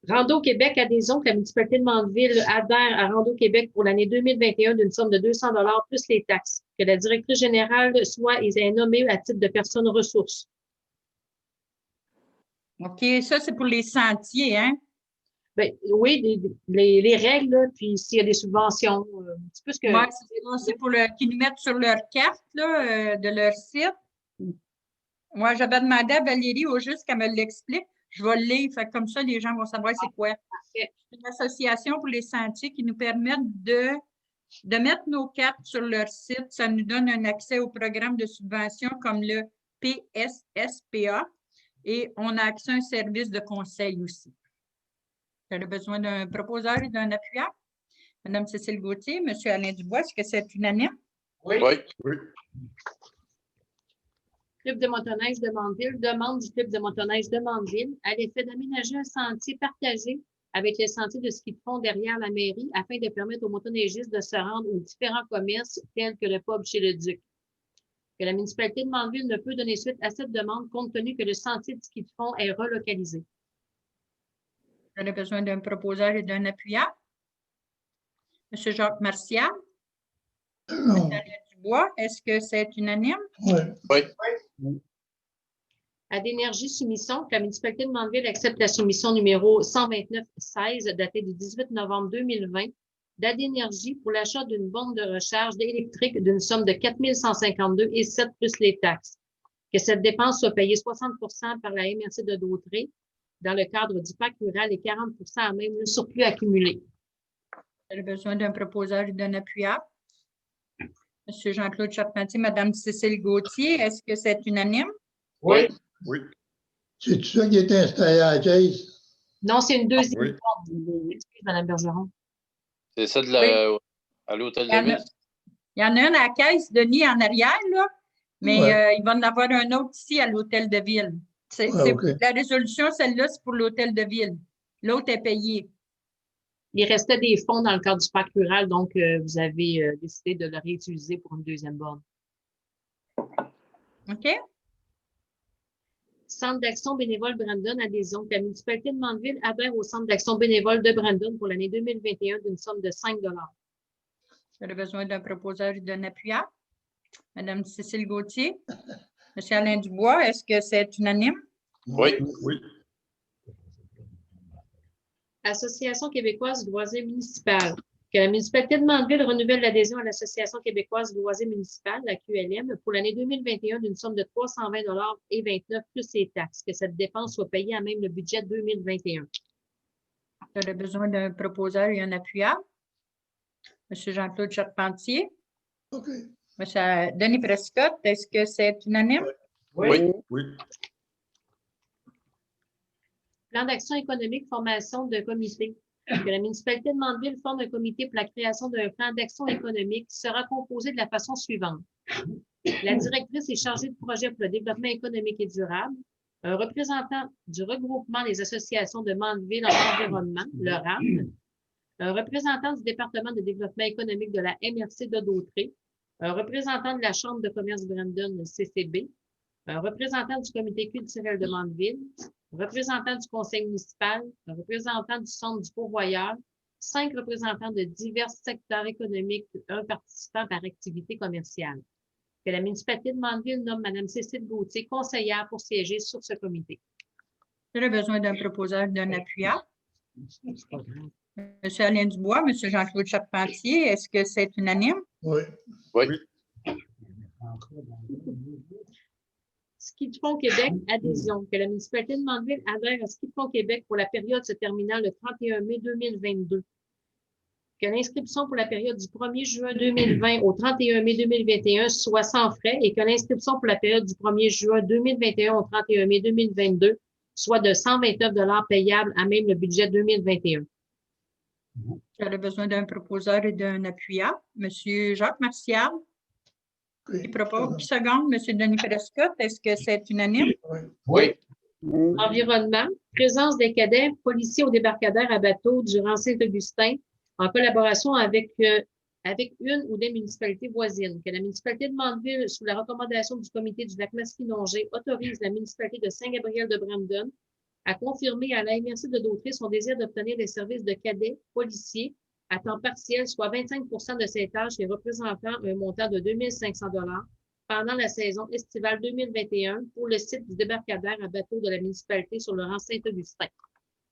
Rando Québec adhésion que la municipalité de Mandeville adhère à Rando Québec pour l'année 2021 d'une somme de 200 plus les taxes. Que la directrice générale soit et est nommée à titre de personne ressource. OK, ça, c'est pour les sentiers, hein? Ben, oui, les règles, là, puis s'il y a des subventions, un petit peu ce que. Oui, c'est pour qu'ils nous mettent sur leur carte là, de leur site. Moi, j'avais demandé à Valérie au juste qu'elle me l'explique. Je vais le lire, fait que comme ça, les gens vont savoir c'est quoi. C'est une association pour les sentiers qui nous permettent de mettre nos cartes sur leur site. Ça nous donne un accès au programme de subvention comme le PSSPA et on a accès à un service de conseil aussi. Tu as besoin d'un proposeur et d'un appuyant? Madame Cécile Gauthier, Monsieur Alain Dubois, est-ce que c'est unanime? Oui. Club de motoneige de Mandeville demande du Club de motoneige de Mandeville à l'effet d'aménager un sentier partagé avec les sentiers de ski de fond derrière la mairie afin de permettre aux motoneigistes de se rendre aux différents commerces tels que le pub chez le Duc. Que la municipalité de Mandeville ne peut donner suite à cette demande compte tenu que le sentier de ski de fond est relocalisé. Vous avez besoin d'un proposeur et d'un appuyant? Monsieur Jacques Martial? Non. Monsieur Alain Dubois, est-ce que c'est unanime? Oui. À d'énergie soumission, que la municipalité de Mandeville accepte la soumission numéro 129-16 datée du 18 novembre 2020 d'Adénergie pour l'achat d'une borne de recharge électrique d'une somme de 4 152 et 7 plus les taxes. Que cette dépense soit payée 60 par la MRC de Dautré dans le cadre du pacte rural et 40 à même le surplus accumulé. Vous avez besoin d'un proposeur et d'un appuyant? Monsieur Jean-Claude Charpentier, Madame Cécile Gauthier, est-ce que c'est unanime? Oui. C'est ça qui était installé à la caisse? Non, c'est une deuxième Oui. borne. Excuse, Mme Bergeron. C'est ça à l'hôtel de ville? Il y en a une à la caisse, Denis, en arrière, là, mais il va en avoir un autre ici à l'hôtel de ville. La résolution, celle-là, c'est pour l'hôtel de ville. L'autre est payée. Il restait des fonds dans le cadre du pacte rural, donc vous avez décidé de le réutiliser pour une deuxième borne. OK? Centre d'action bénévole Brandon adhésion. Que la municipalité de Mandeville adhère au Centre d'action bénévole de Brandon pour l'année 2021 d'une somme de 5 $. Vous avez besoin d'un proposeur et d'un appuyant? Madame Cécile Gauthier? Monsieur Alain Dubois, est-ce que c'est unanime? Oui. Association québécoise du loisir municipal. Que la municipalité de Mandeville renouvelle l'adhésion à l'Association québécoise du loisir municipal, la QLM, pour l'année 2021 d'une somme de 320 $ et 29 plus les taxes. Que cette dépense soit payée à même le budget 2021. Vous avez besoin d'un proposeur et un appuyant? Monsieur Jean-Claude Charpentier? OK. Monsieur Denis Prescott, est-ce que c'est unanime? Oui. Plan d'action économique, formation de comité. Que la municipalité de Mandeville forme un comité pour la création d'un plan d'action économique qui sera composé de la façon suivante. La directrice est chargée de projet pour le développement économique et durable, un représentant du regroupement des associations de Mandeville en environnement, le RAM, un représentant du département de développement économique de la MRC de Dautré, un représentant de la Chambre de commerce Brandon, CCB, un représentant du comité culturel de Mandeville, un représentant du conseil municipal, un représentant du centre du pourvoyeur, 5 représentants de divers secteurs économiques, un participant par activité commerciale. Que la municipalité de Mandeville nomme Mme Cécile Gauthier conseillère pour siéger sur ce comité. Vous avez besoin d'un proposeur et d'un appuyant? Monsieur Alain Dubois, Monsieur Jean-Claude Charpentier, est-ce que c'est unanime? Oui. Ski de fond Québec, adhésion. Que la municipalité de Mandeville adhère à Ski de fond Québec pour la période se terminant le 31 mai 2022. Que l'inscription pour la période du 1er juin 2020 au 31 mai 2021 soit sans frais et que l'inscription pour la période du 1er juin 2021 au 31 mai 2022 soit de 129 $ payables à même le budget 2021. J'aurais besoin d'un proposeur et d'un appuyant. Monsieur Jacques Martial? Qui propose, qui seconde, Monsieur Denis Prescott, est-ce que c'est unanime? Oui. Environnement, présence des cadets policiers au débarcadère à bateau durant Saint-Augustin en collaboration avec une ou des municipalités voisines. Que la municipalité de Mandeville, sous la recommandation du comité du Lac-Masquinongé, autorise la municipalité de Saint-Gabriel de Brandon à confirmer à la MRC de Dautrey son désir d'obtenir des services de cadet policier à temps partiel, soit 25 de ses tâches et représentant un montant de 2 500 pendant la saison estivale 2021 pour le site du débarcadère à bateau de la municipalité sur le rang Saint-Augustin.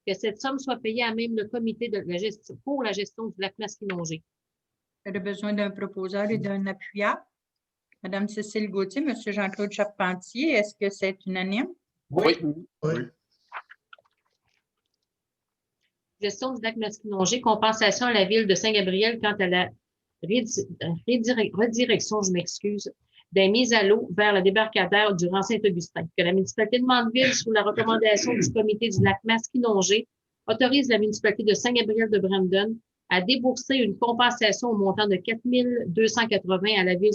Que cette somme soit payée à même le comité de la gestion, pour la gestion du lac Masquinongé. Elle a besoin d'un proposeur et d'un appuyant. Madame Cécile Gauthier, Monsieur Jean-Claude Charpentier, est-ce que c'est unanime? Oui. Oui. Gestion du lac Masquinongé, compensation à la ville de Saint-Gabriel quant à la redirection, des mises à l'eau vers le débarcadère du rang Saint-Augustin. Que la municipalité de Mandeville, sous la recommandation du comité du lac Masquinongé, autorise la municipalité de Saint-Gabriel de Brandon à débourser une compensation au montant de 4 280 à la ville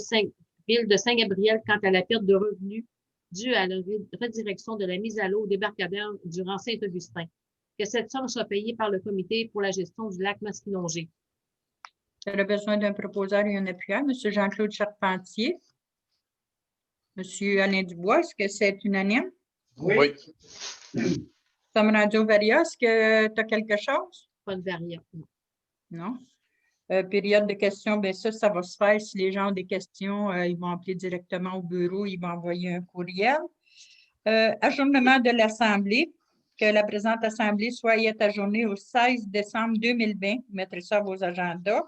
de Saint-Gabriel quant à la perte de revenus due à la redirection de la mise à l'eau au débarcadère du rang Saint-Augustin. Que cette somme soit payée par le comité pour la gestion du lac Masquinongé. Elle a besoin d'un proposeur et un appuyant. Monsieur Jean-Claude Charpentier. Monsieur Alain Dubois, est-ce que c'est unanime? Oui. Tom Radio-Varia, est-ce que tu as quelque chose? Pas de variable. Non. Période de questions, bien ça va se faire. Si les gens ont des questions, ils vont appeler directement au bureau, ils vont envoyer un courriel. Ajournement de l'Assemblée, que la présente Assemblée soit ajournée au 16 décembre 2020. Vous mettrez ça à vos agendas.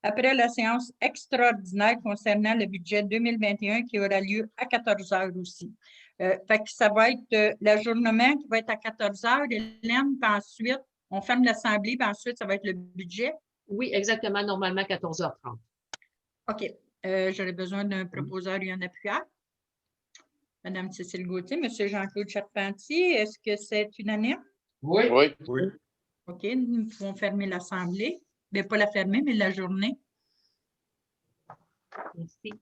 Après la séance extraordinaire concernant le budget 2021 qui aura lieu à 14 heures aussi. Fait que ça va être l'ajournement qui va être à 14 heures, Hélène, puis ensuite, on ferme l'Assemblée, puis ensuite, ça va être le budget. Oui, exactement, normalement 14h30. OK. J'aurais besoin d'un proposeur et un appuyant. Madame Cécile Gauthier, Monsieur Jean-Claude Charpentier, est-ce que c'est unanime? Oui. Oui. OK, nous pouvons fermer l'Assemblée. Mais pas la fermer, mais la journée. Merci.